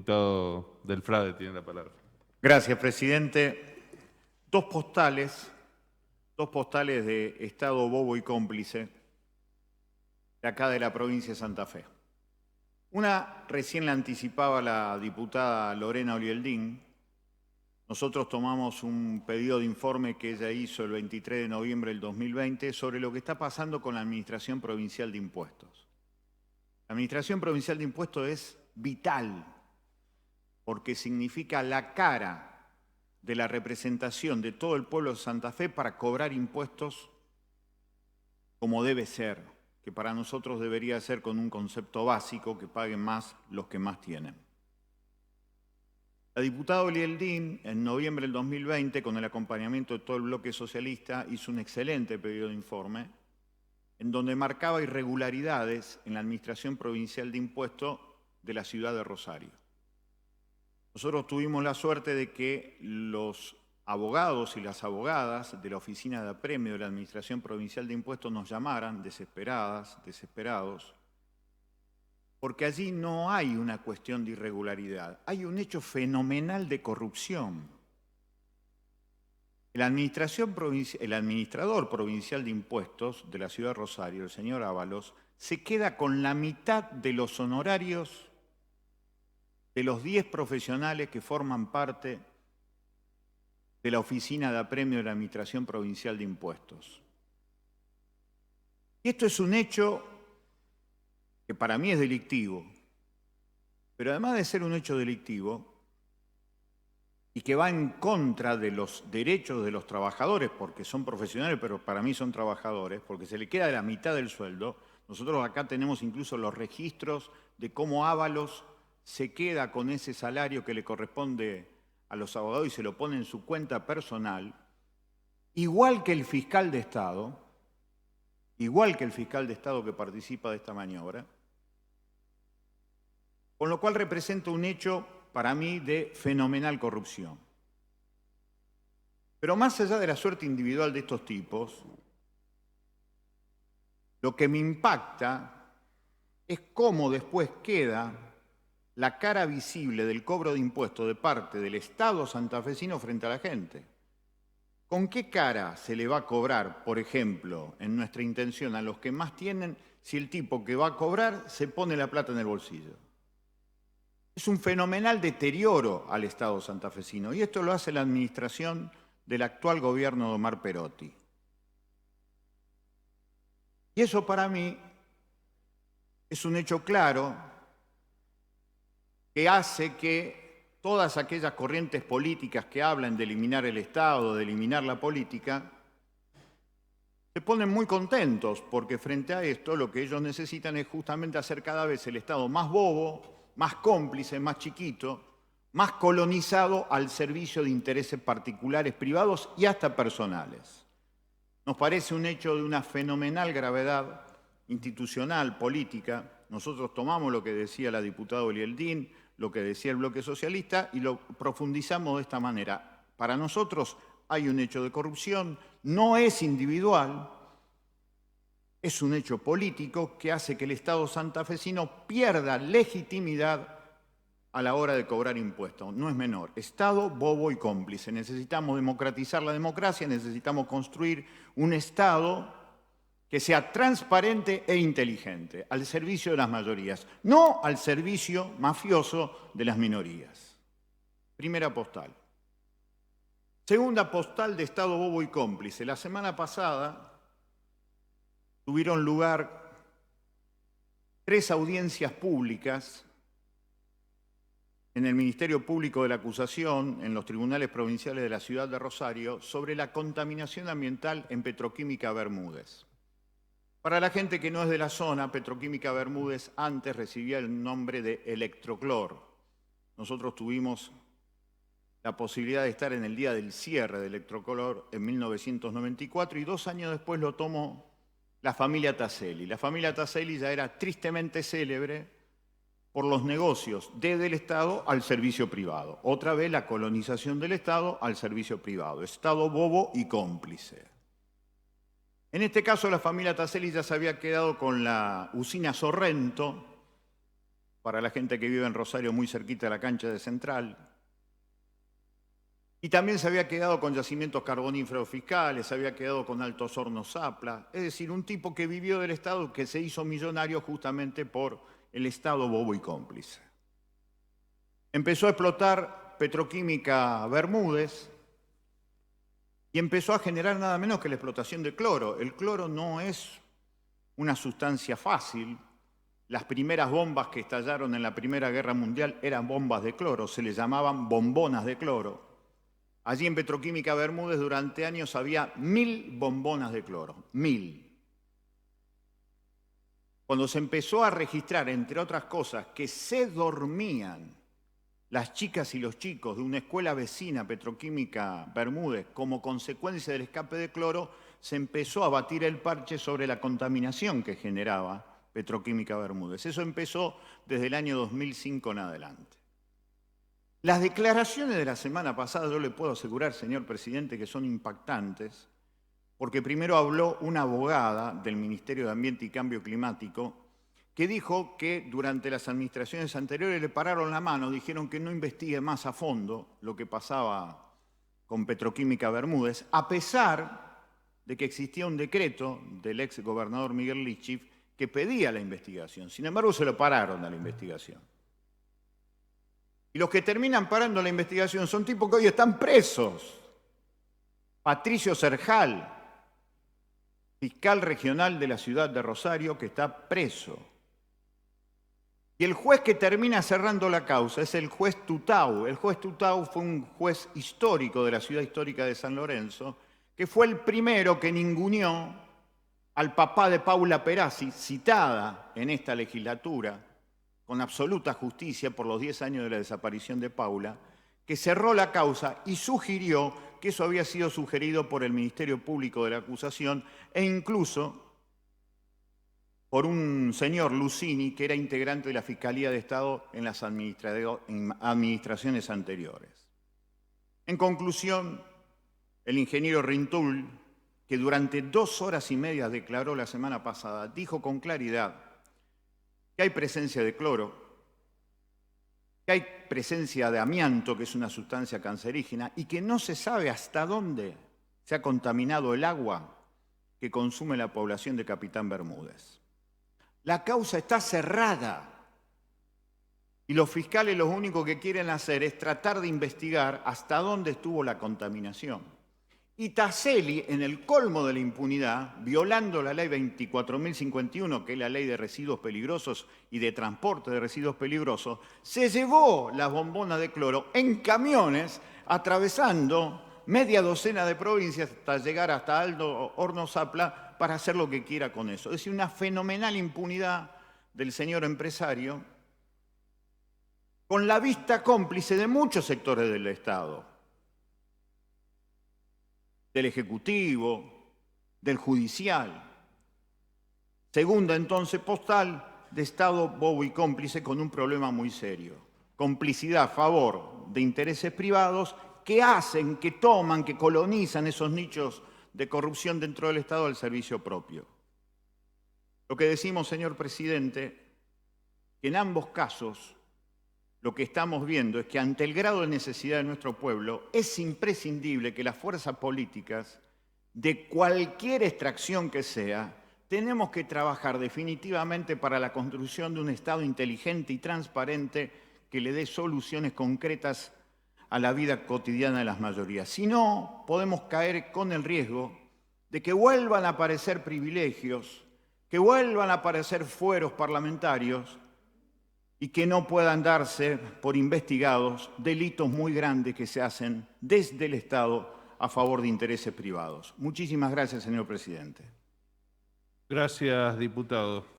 diputado del Frade tiene la palabra. Gracias, presidente. Dos postales de Estado bobo y cómplice de acá de la provincia de Santa Fe. Una recién la anticipaba la diputada Lorena Olieldín. Nosotros tomamos un pedido de informe que ella hizo el 23 de noviembre del 2020 sobre lo que está pasando con la Administración Provincial de Impuestos. La Administración Provincial de Impuestos es vital porque significa la cara de la representación de todo el pueblo de Santa Fe para cobrar impuestos como debe ser, que para nosotros debería ser con un concepto básico, que paguen más los que más tienen. La diputada Olieldín, en noviembre del 2020, con el acompañamiento de todo el bloque socialista, hizo un excelente pedido de informe en donde marcaba irregularidades en la Administración Provincial de Impuestos de la ciudad de Rosario. Nosotros tuvimos la suerte de que los abogados y las abogadas de la Oficina de Apremio de la Administración Provincial de Impuestos nos llamaran desesperados, porque allí no hay una cuestión de irregularidad, hay un hecho fenomenal de corrupción. El administrador provincial de impuestos de la ciudad de Rosario, el señor Ábalos, se queda con la mitad de los honorarios de los 10 profesionales que forman parte de la Oficina de Apremio de la Administración Provincial de Impuestos. Y esto es un hecho que para mí es delictivo, pero además de ser un hecho delictivo y que va en contra de los derechos de los trabajadores, porque son profesionales, pero para mí son trabajadores, porque se le queda la mitad del sueldo. Nosotros acá tenemos incluso los registros de cómo Ábalos se queda con ese salario que le corresponde a los abogados y se lo pone en su cuenta personal, igual que el fiscal de Estado que participa de esta maniobra, con lo cual representa un hecho para mí de fenomenal corrupción. Pero más allá de la suerte individual de estos tipos, lo que me impacta es cómo después queda la cara visible del cobro de impuestos de parte del Estado santafesino frente a la gente. ¿Con qué cara se le va a cobrar, por ejemplo, en nuestra intención a los que más tienen, si el tipo que va a cobrar se pone la plata en el bolsillo? Es un fenomenal deterioro al Estado santafesino y esto lo hace la administración del actual gobierno de Omar Perotti. Y eso para mí es un hecho claro que hace que todas aquellas corrientes políticas que hablan de eliminar el Estado, de eliminar la política, se ponen muy contentos porque frente a esto lo que ellos necesitan es justamente hacer cada vez el Estado más bobo, más cómplice, más chiquito, más colonizado al servicio de intereses particulares, privados y hasta personales. Nos parece un hecho de una fenomenal gravedad institucional, política. Nosotros tomamos lo que decía la diputada Olieldín, lo que decía el bloque socialista y lo profundizamos de esta manera. Para nosotros hay un hecho de corrupción, no es individual, es un hecho político que hace que el Estado santafesino pierda legitimidad a la hora de cobrar impuestos. No es menor. Estado bobo y cómplice. Necesitamos democratizar la democracia, necesitamos construir un Estado que sea transparente e inteligente, al servicio de las mayorías, no al servicio mafioso de las minorías. Primera postal. Segunda postal de Estado bobo y cómplice. La semana pasada tuvieron lugar 3 audiencias públicas en el Ministerio Público de la Acusación, en los tribunales provinciales de la ciudad de Rosario, sobre la contaminación ambiental en Petroquímica Bermúdez. Para la gente que no es de la zona, Petroquímica Bermúdez antes recibía el nombre de Electroclor. Nosotros tuvimos la posibilidad de estar en el día del cierre de Electroclor en 1994 y 2 años después lo tomó la familia Taselli. La familia Taselli ya era tristemente célebre por los negocios desde el Estado al servicio privado. Otra vez la colonización del Estado al servicio privado. Estado bobo y cómplice. En este caso la familia Taselli ya se había quedado con la usina Sorrento para la gente que vive en Rosario, muy cerquita de la cancha de Central. Y también se había quedado con yacimientos carboníferos fiscales, se había quedado con Altos Hornos Zapla. Es decir, un tipo que vivió del Estado, que se hizo millonario justamente por el Estado bobo y cómplice. Empezó a explotar Petroquímica Bermúdez y empezó a generar nada menos que la explotación de cloro. El cloro no es una sustancia fácil. Las primeras bombas que estallaron en la Primera Guerra Mundial eran bombas de cloro, se les llamaban bombonas de cloro. Allí en Petroquímica Bermúdez durante años había 1000 bombonas de cloro, 1000. Cuando se empezó a registrar, entre otras cosas, que se dormían las chicas y los chicos de una escuela vecina, Petroquímica Bermúdez, como consecuencia del escape de cloro, se empezó a batir el parche sobre la contaminación que generaba Petroquímica Bermúdez. Eso empezó desde el año 2005 en adelante. Las declaraciones de la semana pasada, yo le puedo asegurar, señor presidente, que son impactantes, porque primero habló una abogada del Ministerio de Ambiente y Cambio Climático que dijo que durante las administraciones anteriores le pararon la mano, dijeron que no investigue más a fondo lo que pasaba con Petroquímica Bermúdez, a pesar de que existía un decreto del ex gobernador Miguel Lichif que pedía la investigación. Sin embargo, se lo pararon a la investigación. Y los que terminan parando la investigación son tipos que hoy están presos. Patricio Serjal, fiscal regional de la ciudad de Rosario, que está preso. Y el juez que termina cerrando la causa es el juez Tutau. El juez Tutau fue un juez histórico de la ciudad histórica de San Lorenzo, que fue el primero que ninguneó al papá de Paula Perazzi, citada en esta legislatura, con absoluta justicia por los 10 años de la desaparición de Paula, que cerró la causa y sugirió que eso había sido sugerido por el Ministerio Público de la acusación e incluso por un señor Lucini, que era integrante de la Fiscalía de Estado en las administraciones anteriores. En conclusión, el ingeniero Rintul, que durante 2 horas y media declaró la semana pasada, dijo con claridad que hay presencia de cloro, que hay presencia de amianto, que es una sustancia cancerígena, y que no se sabe hasta dónde se ha contaminado el agua que consume la población de Capitán Bermúdez. La causa está cerrada y los fiscales lo único que quieren hacer es tratar de investigar hasta dónde estuvo la contaminación. Y Taselli, en el colmo de la impunidad, violando la ley 24.051, que es la ley de residuos peligrosos y de transporte de residuos peligrosos, se llevó las bombonas de cloro en camiones, atravesando media docena de provincias hasta llegar hasta Altos Hornos Zapla para hacer lo que quiera con eso. Es decir, una fenomenal impunidad del señor empresario, con la vista cómplice de muchos sectores del Estado. Del Ejecutivo, del Judicial. Segunda, entonces, postal de Estado bobo y cómplice con un problema muy serio. Complicidad a favor de intereses privados que hacen, que toman, que colonizan esos nichos de corrupción dentro del Estado al servicio propio. Lo que decimos, señor presidente, que en ambos casos lo que estamos viendo es que ante el grado de necesidad de nuestro pueblo es imprescindible que las fuerzas políticas, de cualquier extracción que sea, tenemos que trabajar definitivamente para la construcción de un Estado inteligente y transparente que le dé soluciones concretas a la vida cotidiana de las mayorías. Si no, podemos caer con el riesgo de que vuelvan a aparecer privilegios, que vuelvan a aparecer fueros parlamentarios y que no puedan darse por investigados delitos muy grandes que se hacen desde el Estado a favor de intereses privados. Muchísimas gracias, señor presidente. Gracias, diputado.